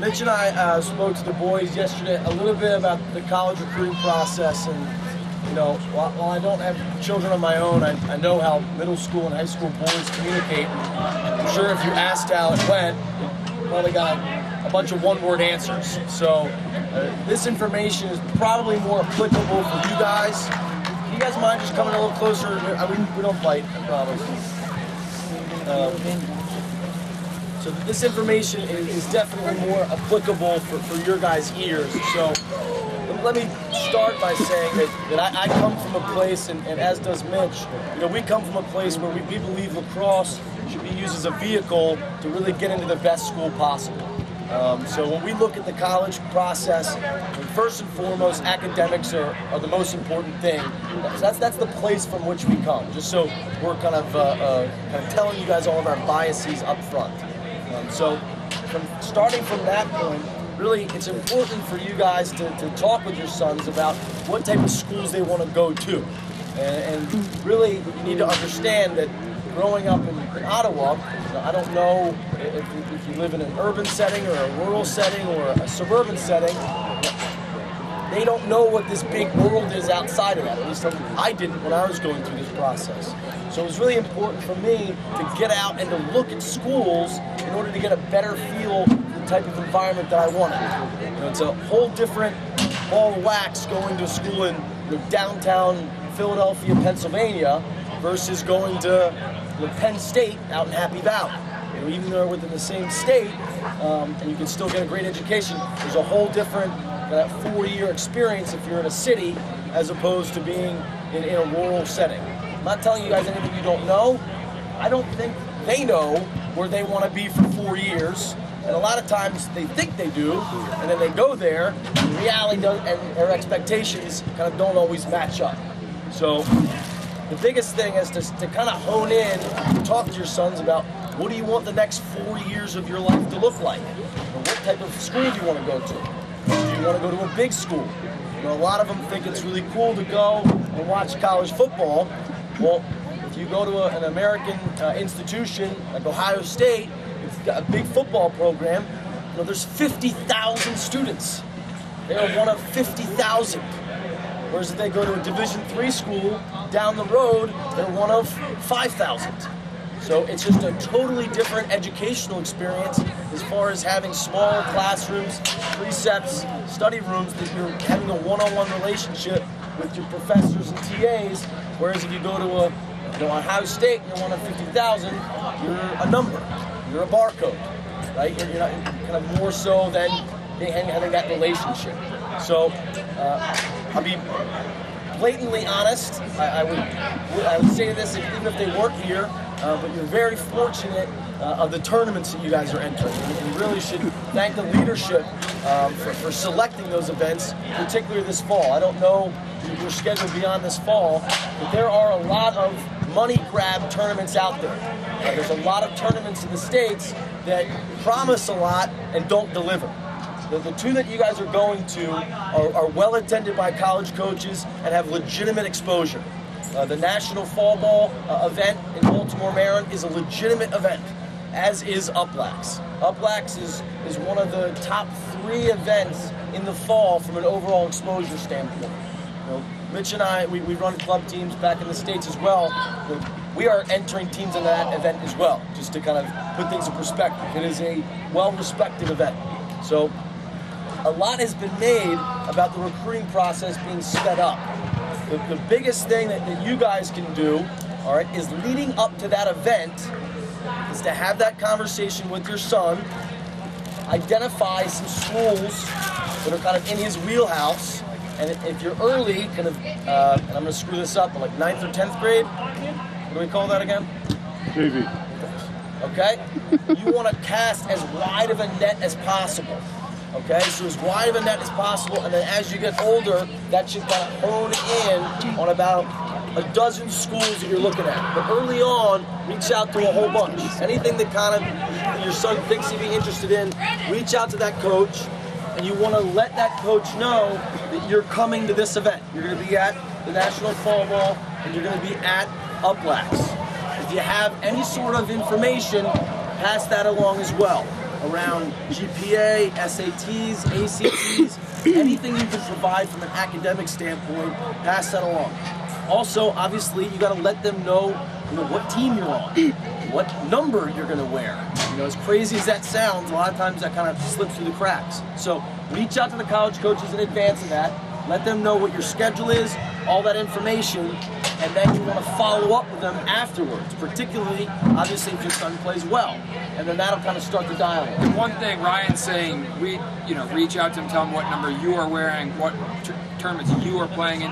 Mitch and I spoke to the boys yesterday a little bit about the college recruiting process, and you know, while I don't have children of my own, I know how middle school and high school boys communicate. I'm sure if you asked how it went, you probably got a bunch of one-word answers. So this information is probably more applicable for you guys. You guys mind just coming a little closer? We don't fight, I promise. So this information is definitely more applicable for your guys' ears. So let me start by saying that I come from a place, and as does Mitch, you know, we come from a place where we believe lacrosse should be used as a vehicle to really get into the best school possible. So when we look at the college process, first and foremost, academics are the most important thing. So that's the place from which we come. Just so we're kind of telling you guys all of our biases up front. So starting from that point, really it's important for you guys to talk with your sons about what type of schools they want to go to. And really you need to understand that growing up in Ottawa, I don't know if you live in an urban setting or a rural setting or a suburban setting, they don't know what this big world is outside of that. At least I didn't when I was going through this process. So it was really important for me to get out and to look at schools in order to get a better feel for the type of environment that I wanted. You know, it's a whole different ball of wax going to school in downtown Philadelphia, Pennsylvania, versus going to Penn State out in Happy Valley. You know, even though they're within the same state, and you can still get a great education, there's a whole different 4-year experience if you're in a city as opposed to being in a rural setting. I'm not telling you guys anything you don't know. I don't think they know where they want to be for 4 years, and a lot of times they think they do, and then they go there, and reality and their expectations kind of don't always match up. So the biggest thing is to kind of hone in and talk to your sons about what do you want the next 4 years of your life to look like? Or what type of school do you want to go to? Do you want to go to a big school? You know, a lot of them think it's really cool to go and watch college football. Well, if you go to an American institution like Ohio State, it's got a big football program. You know, there's 50,000 students. They are one of 50,000. Whereas if they go to a Division III school down the road, they're one of 5,000. So it's just a totally different educational experience as far as having smaller classrooms, precepts, study rooms, that you're having a one-on-one relationship with your professors and TAs. Whereas if you go to Ohio State and you're one of 50,000, you're a number, you're a barcode, right? You're not kind of more so than having that relationship. So I'll be blatantly honest. I would say this even if they work here, but you're very fortunate of the tournaments that you guys are entering. And you really should thank the leadership for selecting those events, particularly this fall. I don't know your schedule beyond this fall, but there are a lot of money grab tournaments out there. There's a lot of tournaments in the States that promise a lot and don't deliver. The two that you guys are going to are well attended by college coaches and have legitimate exposure. The National Fall Ball event in Baltimore, Maryland is a legitimate event, as is UPLAX. UPLAX is one of the top 3 events in the fall from an overall exposure standpoint. You know, Mitch and I, we run club teams back in the States as well. We are entering teams in that event as well, just to kind of put things in perspective. It is a well-respected event. So a lot has been made about the recruiting process being sped up. The biggest thing that you guys can do, all right, is leading up to that event is to have that conversation with your son, identify some schools that are kind of in his wheelhouse, and if you're early, kind of, and I'm going to screw this up, but like 9th or 10th grade, what do we call that again? JV. Okay? You want to cast as wide of a net as possible. Okay, so as wide of a net as possible, and then as you get older, that should kind of hone in on about a dozen schools that you're looking at. But early on, reach out to a whole bunch. Anything that kind of your son thinks he'd be interested in, reach out to that coach, and you want to let that coach know that you're coming to this event. You're going to be at the National Fall Ball, and you're going to be at UPLAX. If you have any sort of information, pass that along as well. around GPA, SATs, ACTs, anything you can provide from an academic standpoint, pass that along. Also, obviously, you got to let them know, what team you're on, what number you're going to wear. As crazy as that sounds, a lot of times that kind of slips through the cracks. So reach out to the college coaches in advance of that. Let them know what your schedule is, all that information, and then you want to follow up with them afterwards, particularly, obviously, if your son plays well. And then that'll kind of start the dialogue. And one thing Ryan's saying, reach out to him, tell him what number you are wearing, what tournaments you are playing in.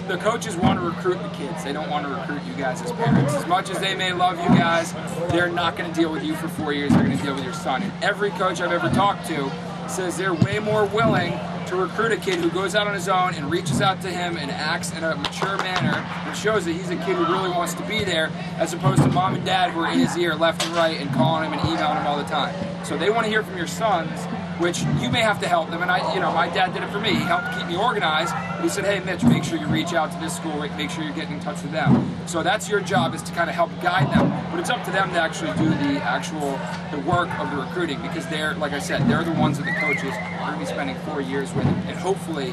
The coaches want to recruit the kids. They don't want to recruit you guys as parents. As much as they may love you guys, they're not going to deal with you for 4 years. They're going to deal with your son. And every coach I've ever talked to says they're way more willing to recruit a kid who goes out on his own and reaches out to him and acts in a mature manner and shows that he's a kid who really wants to be there, as opposed to mom and dad who are in his ear left and right and calling him and emailing him all the time. So they want to hear from your sons, which you may have to help them. And my dad did it for me. He helped keep me organized. But he said, hey, Mitch, make sure you reach out to this school. Make sure you're getting in touch with them. So that's your job, is to kind of help guide them. But it's up to them to actually do the work of the recruiting, because they're, like I said, they're the ones that the coaches are going to be spending 4 years with. And hopefully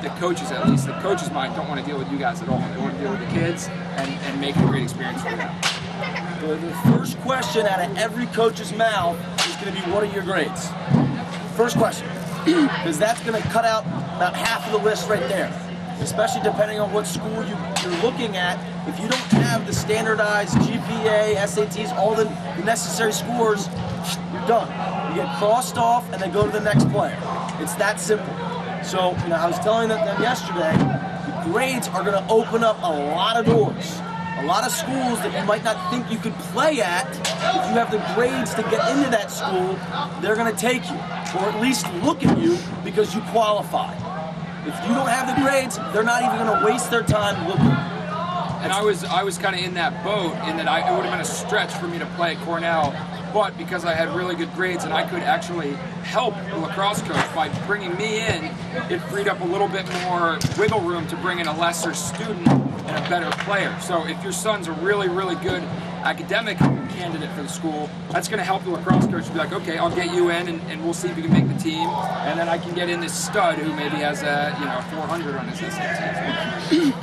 the coaches, at least the coaches' mind, don't want to deal with you guys at all. They want to deal with the kids and make it a great experience for them. The first question out of every coach's mouth is going to be, what are your grades? First question, because that's going to cut out about half of the list right there, especially depending on what school you're looking at. If you don't have the standardized GPA, SATs, all the necessary scores, you're done. You get crossed off and then go to the next player. It's that simple. So, I was telling them yesterday, the grades are going to open up a lot of doors. A lot of schools that you might not think you could play at, if you have the grades to get into that school, they're going to take you, or at least look at you because you qualify. If you don't have the grades, they're not even going to waste their time looking. And I was kind of in that boat, in that it would have been a stretch for me to play at Cornell, but because I had really good grades and I could actually help the lacrosse coach by bringing me in, it freed up a little bit more wiggle room to bring in a lesser student and a better player. So if your son's a really, really good academic candidate for the school, that's going to help the lacrosse coach be like, okay, I'll get you in and we'll see if you can make the team, and then I can get in this stud who maybe has a 400 on his SAT.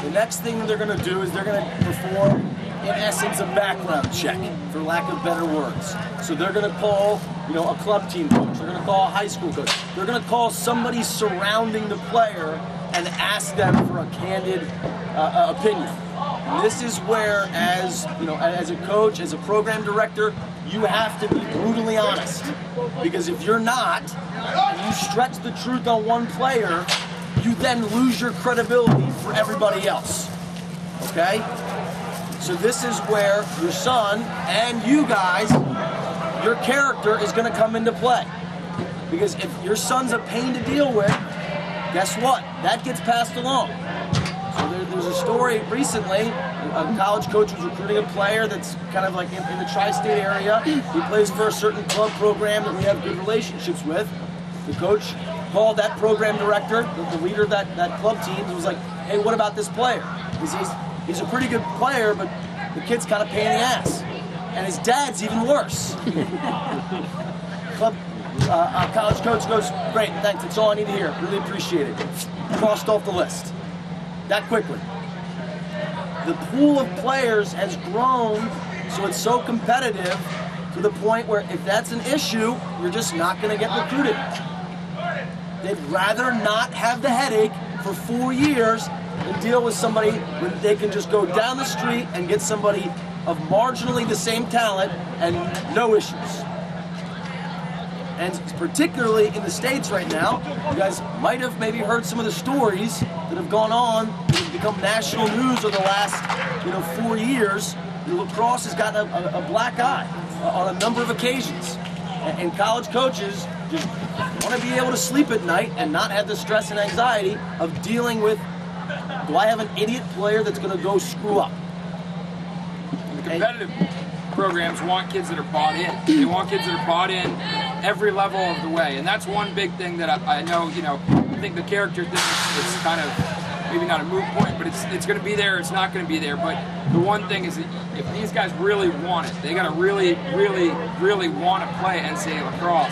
The next thing that they're going to do is they're going to perform, in essence, a background check, for lack of better words. So they're going to call, a club team coach. They're going to call a high school coach. They're going to call somebody surrounding the player and ask them for a candid opinion. And this is where, as a coach, as a program director, you have to be brutally honest. Because if you're not, and you stretch the truth on one player, you then lose your credibility for everybody else. Okay? So this is where your son and you guys, your character is going to come into play. Because if your son's a pain to deal with, guess what? That gets passed along. So there's a story recently, a college coach was recruiting a player that's kind of like in the tri-state area. He plays for a certain club program that we have good relationships with. The coach called that program director, the leader of that club team, and was like, hey, what about this player? He's a pretty good player, but the kid's kind of pain in the ass. And his dad's even worse. College coach goes, great, thanks, that's all I need to hear. Really appreciate it. Crossed off the list. That quickly. The pool of players has grown, so it's so competitive to the point where if that's an issue, you're just not going to get recruited. They'd rather not have the headache for 4 years than deal with somebody when they can just go down the street and get somebody of marginally the same talent and no issues. And particularly in the States right now, you guys might have maybe heard some of the stories that have gone on, that have become national news over the last 4 years. Lacrosse has gotten a black eye on a number of occasions. And college coaches just want to be able to sleep at night and not have the stress and anxiety of dealing with, do I have an idiot player that's going to go screw up? And the competitive programs want kids that are bought in. They want kids that are bought in every level of the way. And that's one big thing that I know, I think the character thing is kind of, maybe not a moot point, but it's going to be there. It's not going to be there. But the one thing is that if these guys really want it, they got to really, really, really want to play NCAA lacrosse.